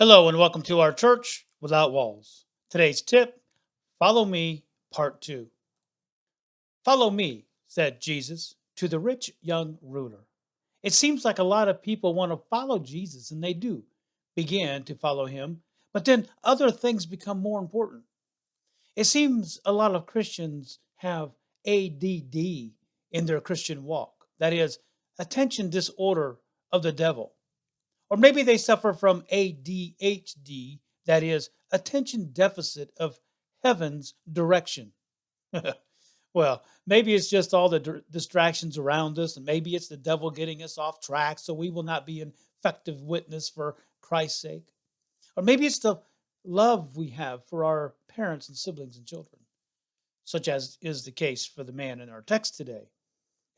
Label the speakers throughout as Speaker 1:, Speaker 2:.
Speaker 1: Hello and welcome to our church without walls. Today's tip, follow me, part 2. Follow me, said Jesus to the rich young ruler. It seems like a lot of people want to follow Jesus, and they do begin to follow him, but then other things become more important. It seems a lot of Christians have ADD in their Christian walk, that is, attention disorder of the devil. Or maybe they suffer from ADHD, that is, attention deficit of heaven's direction. Well, maybe it's just all the distractions around us, and maybe it's the devil getting us off track so we will not be an effective witness for Christ's sake. Or maybe it's the love we have for our parents and siblings and children, such as is the case for the man in our text today.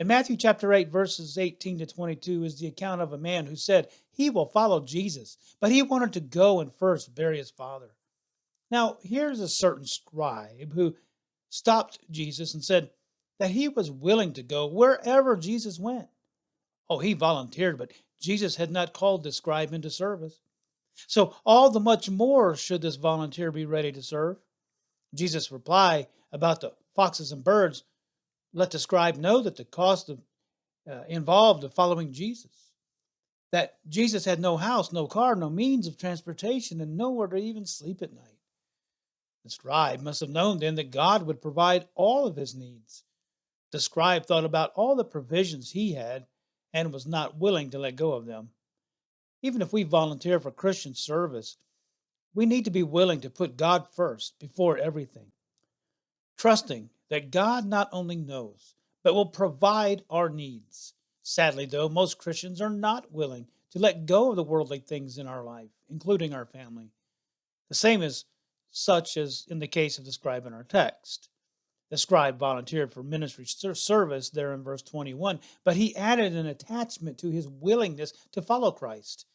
Speaker 1: In Matthew chapter 8, verses 18 to 22, is the account of a man who said he will follow Jesus, but he wanted to go and first bury his father. Now, here's a certain scribe who stopped Jesus and said that he was willing to go wherever Jesus went. Oh, he volunteered, but Jesus had not called the scribe into service. So, all the much more should this volunteer be ready to serve. Jesus' reply about the foxes and birds let the scribe know that the cost involved of following Jesus. That Jesus had no house, no car, no means of transportation, and nowhere to even sleep at night. The scribe must have known then that God would provide all of his needs. The scribe thought about all the provisions he had and was not willing to let go of them. Even if we volunteer for Christian service, we need to be willing to put God first before everything, trusting that God not only knows, but will provide our needs. Sadly, though, most Christians are not willing to let go of the worldly things in our life, including our family. The same is such as in the case of the scribe in our text. The scribe volunteered for ministry service there in verse 21, but he added an attachment to his willingness to follow Christ.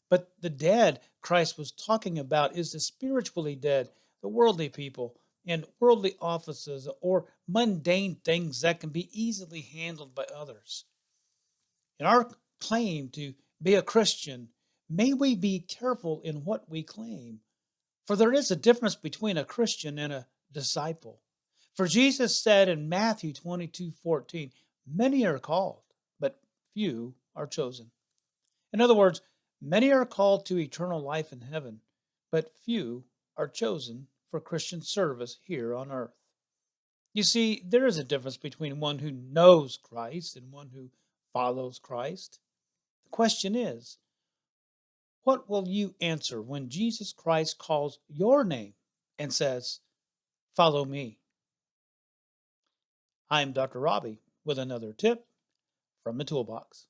Speaker 1: But the dead Christ was talking about is the spiritually dead, the worldly people, and worldly offices or mundane things that can be easily handled by others. In our claim to be a Christian, may we be careful in what we claim, for there is a difference between a Christian and a disciple. For Jesus said in Matthew 22:14, many are called, but few are chosen. In other words, many are called to eternal life in heaven, but few are chosen for Christian service here on earth. You see, there is a difference between one who knows Christ and one who follows Christ. The question is, what will you answer when Jesus Christ calls your name and says, follow me? I'm Dr. Robbie with another tip from the Toolbox.